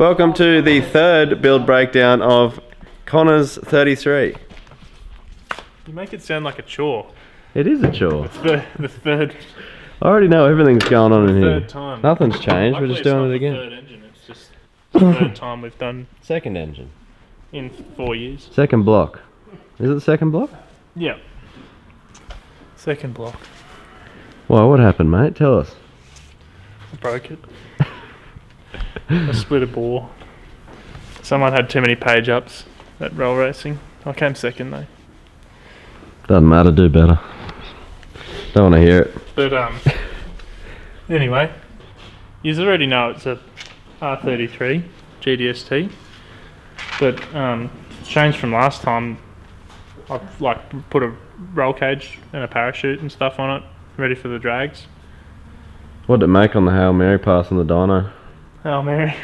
Welcome to the third build breakdown of Connor's 33. You make it sound like a chore. It is a chore. The third. I already know everything's going on in here. Third time. Nothing's changed, Luckily we're just doing it again. Third engine. It's just the third time we've done Second engine. in 4 years. Second block. Is it the second block? Yeah. Second block. Well, what happened, mate? Tell us. I broke it. I split a bore. Someone had too many page ups at roll racing. I came second though. Doesn't matter, do better. Don't want to hear it. But anyway, you already know it's a R33 GTST. But it's changed from last time. I've like put a roll cage and a parachute and stuff on it, ready for the drags. What did it make on the Hail Mary pass on the dyno? Hail Mary.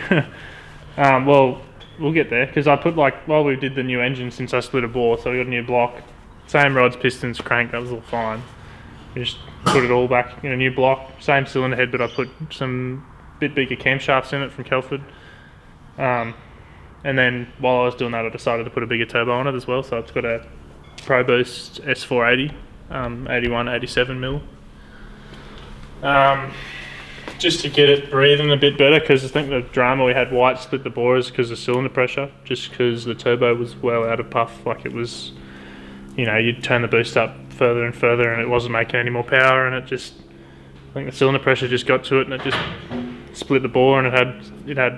Well, we'll get there because I put while we did the new engine since I split a bore, so we got a new block, same rods, pistons, crank. That was all fine. We just put it all back in a new block, same cylinder head, but I put some bit bigger camshafts in it from Kelford. And then while I was doing that, I decided to put a bigger turbo on it as well. So it's got a Pro Boost S480, 81, 87 mil. Just to get it breathing a bit better, because I think the drama we had why it split the bore is because of cylinder pressure, just because the turbo was well out of puff. Like it was, you'd turn the boost up further and further and it wasn't making any more power, and I think the cylinder pressure just got to it and it just split the bore, and it had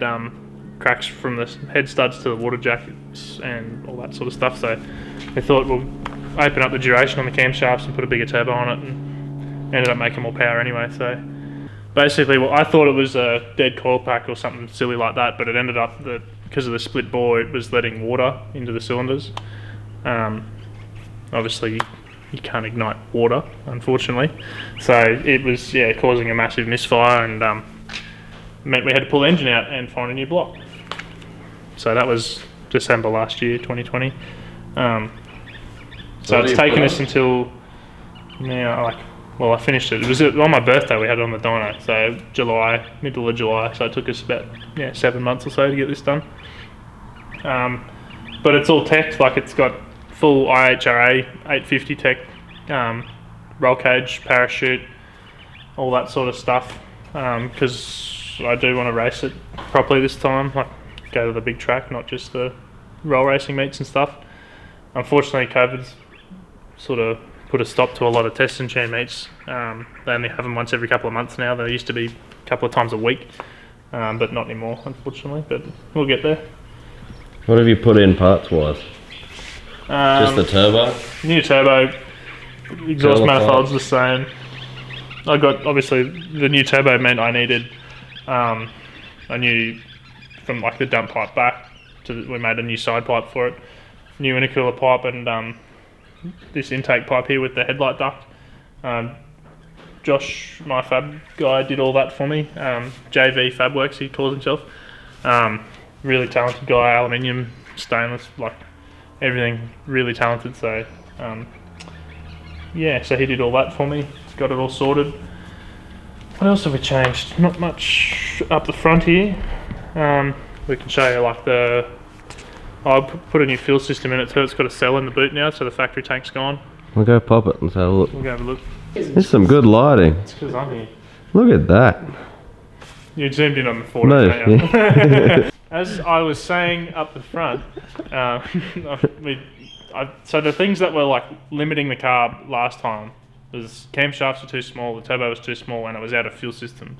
cracks from the head studs to the water jackets and all that sort of stuff. So we thought we'll open up the duration on the camshafts and put a bigger turbo on it, and ended up making more power anyway. So basically, I thought it was a dead coil pack or something silly like that, but it ended up that because of the split bore, it was letting water into the cylinders. Obviously, you can't ignite water, unfortunately. So it was causing a massive misfire, and meant we had to pull the engine out and find a new block. So that was December last year, 2020. So it's taken us until now, I finished it. It was on my birthday, we had it on the dyno, so July, middle of July, so it took us about 7 months or so to get this done. But it's all tech, it's got full IHRA 850 tech, roll cage, parachute, all that sort of stuff, because I do want to race it properly this time, go to the big track, not just the roll racing meets and stuff. Unfortunately, COVID's sort of put a stop to a lot of test and tune meets. They only have them once every couple of months now. They used to be a couple of times a week, but not anymore, unfortunately. But we'll get there. What have you put in parts-wise? Just the turbo? New turbo, exhaust manifold's the same. I got, obviously, the new turbo meant I needed a new, from the dump pipe back, we made a new side pipe for it, new intercooler pipe, and this intake pipe here with the headlight duct. Josh, my fab guy, did all that for me. JV Fabworks, he calls himself. Really talented guy, aluminium, stainless, everything, really talented. So so he did all that for me, got it all sorted. What else have we changed? Not much up the front here. We can show you I put a new fuel system in it too. It's got a cell in the boot now, so the factory tank's gone. We'll go pop it and have a look. We'll go have a look. There's some good lighting. It's because I'm here. Look at that. You zoomed in on the 40. No. Yeah. As I was saying up the front, so the things that were limiting the car last time was camshafts were too small, the turbo was too small, and it was out of fuel system.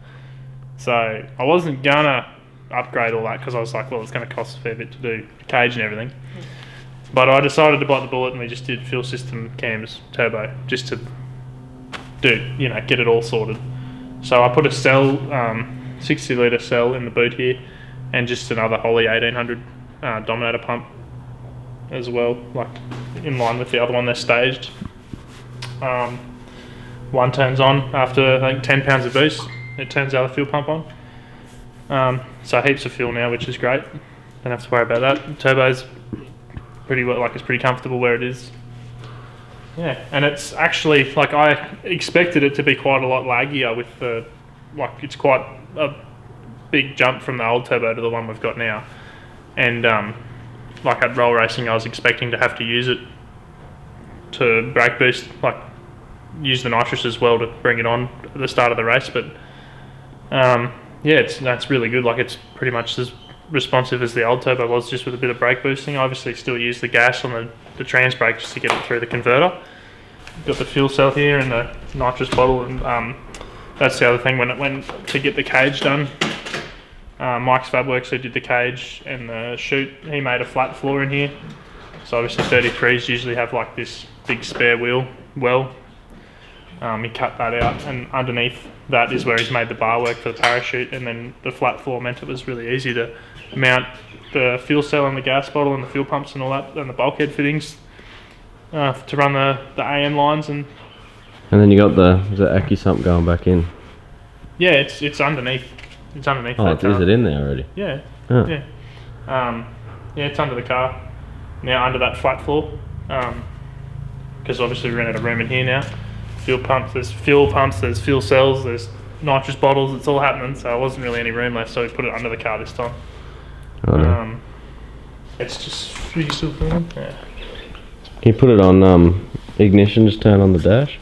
So I wasn't gonna upgrade all that because I was well, it's going to cost a fair bit to do the cage and everything. But I decided to bite the bullet, and we just did fuel system, cams, turbo, just to get it all sorted. So I put a cell, 60 litre cell in the boot here, and just another Holley 1800 Dominator pump as well, in line with the other one. They're staged. One turns on after I think 10 pounds of boost. It turns the other fuel pump on. So heaps of fuel now, which is great. Don't have to worry about that. Turbo's pretty well, it's pretty comfortable where it is. Yeah, and it's actually I expected it to be quite a lot laggier with the it's quite a big jump from the old turbo to the one we've got now. And like at roll racing, I was expecting to have to use it to brake boost, like use the nitrous as well to bring it on at the start of the race. But yeah, that's really good. Like it's pretty much as responsive as the old turbo was, just with a bit of brake boosting. I obviously still use the gas on the trans brake just to get it through the converter. Got the fuel cell here and the nitrous bottle, and that's the other thing when it went to get the cage done. Mike's Fabworks, who did the cage and the chute, he made a flat floor in here. So obviously 33s usually have like this big spare wheel well. He cut that out, and underneath that is where he's made the bar work for the parachute, and then the flat floor meant it was really easy to mount the fuel cell and the gas bottle and the fuel pumps and all that, and the bulkhead fittings to run the AM lines. And then you got the AccuSump going back in. Yeah, it's underneath. It's underneath. Oh, is it in there already? Yeah. Oh. Yeah. Yeah, it's under the car now, under that flat floor. Because obviously we ran out of room in here now. Fuel pumps, there's fuel cells, there's nitrous bottles. It's all happening. So there wasn't really any room left, so we put it under the car this time. Right. It's just. Are you still filming? Yeah. Can you put it on ignition? Just turn on the dash.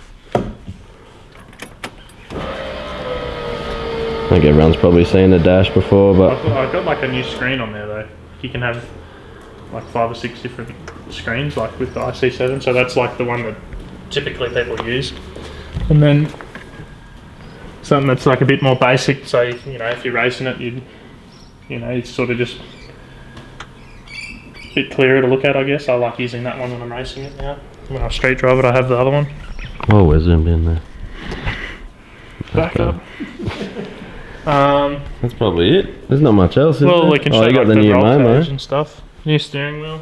I think everyone's probably seen the dash before, but I've got like a new screen on there though. You can have like 5 or 6 different screens, like with the IC7. So that's like the one that typically people use. And then something that's like a bit more basic. So you know, if you're racing it, it's sort of just a bit clearer to look at, I guess. I like using that one when I'm racing it now. When I street drive it, I have the other one. oh, we're zoomed in there. Back up. That's probably it. There's not much else, is Well, there? we can show you got like the new roll Momo. cage and stuff. New steering wheel.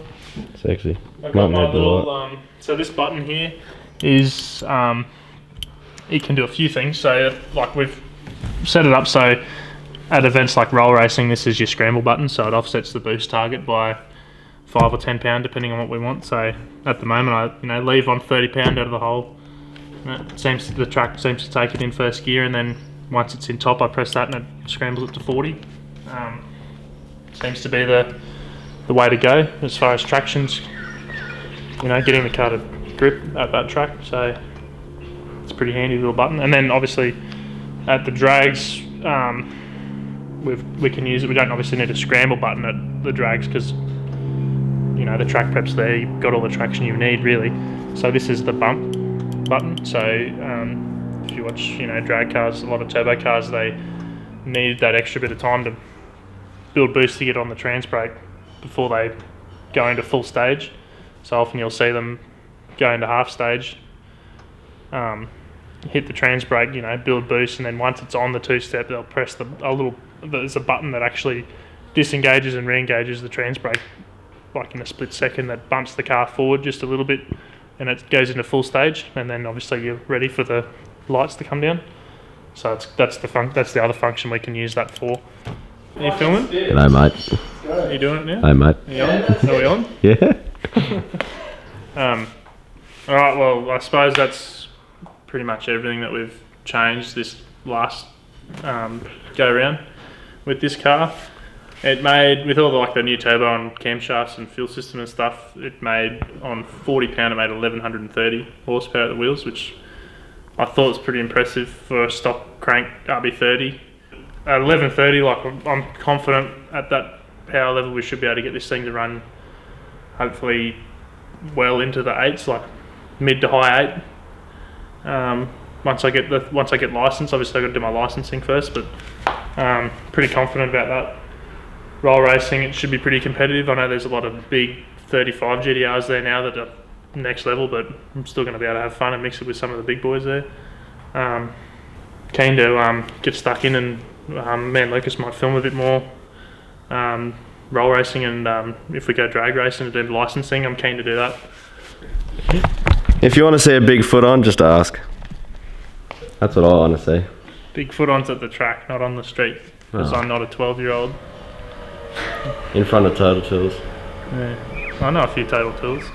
Sexy. I've Might got my need the light. little, so this button here is, it can do a few things. So like we've set it up so at events like roll racing, this is your scramble button. So it offsets the boost target by 5 or 10 pound, depending on what we want. So at the moment, I leave on 30 pound out of the hole. The track seems to take it in first gear, and then once it's in top, I press that and it scrambles it to 40. Seems to be the way to go as far as traction's, getting the car to grip at that track. So it's a pretty handy little button. And then obviously at the drags, we can use it. We don't obviously need a scramble button at the drags because the track prep's there. You've got all the traction you need really. So this is the bump button. So if you watch drag cars, a lot of turbo cars, they need that extra bit of time to build boost to get on the trans brake before they go into full stage. So often you'll see them go into half stage, hit the trans brake, build boost, and then once it's on the two-step, they'll press there's a button that actually disengages and re-engages the trans brake like in a split second, that bumps the car forward just a little bit, and it goes into full stage, and then obviously you're ready for the lights to come down. So that's the other function we can use that for. Are you filming? G'day, mate. Are you doing it now? Hey, mate. Are you on? Are we on? Yeah. Alright, well, I suppose that's pretty much everything that we've changed this last go round with this car. It made, with all the new turbo and camshafts and fuel system and stuff, it made on 40 pound, it made 1130 horsepower at the wheels, which I thought was pretty impressive for a stock crank RB30. At 1130, I'm confident at that power level we should be able to get this thing to run hopefully well into the 8s, like mid to high 8. Once I get licensed, obviously I've got to do my licensing first, but pretty confident about that. Roll racing, it should be pretty competitive. I know there's a lot of big 35 GTRs there now that are next level, but I'm still going to be able to have fun and mix it with some of the big boys there. Keen to get stuck in, and me and Lucas might film a bit more roll racing, and if we go drag racing and do licensing, I'm keen to do that. If you want to see a big foot on, just ask. That's what I want to see. Big foot ons at the track, not on the street, because I'm not a 12-year-old. In front of Total Tools. Yeah, I know a few Total Tools.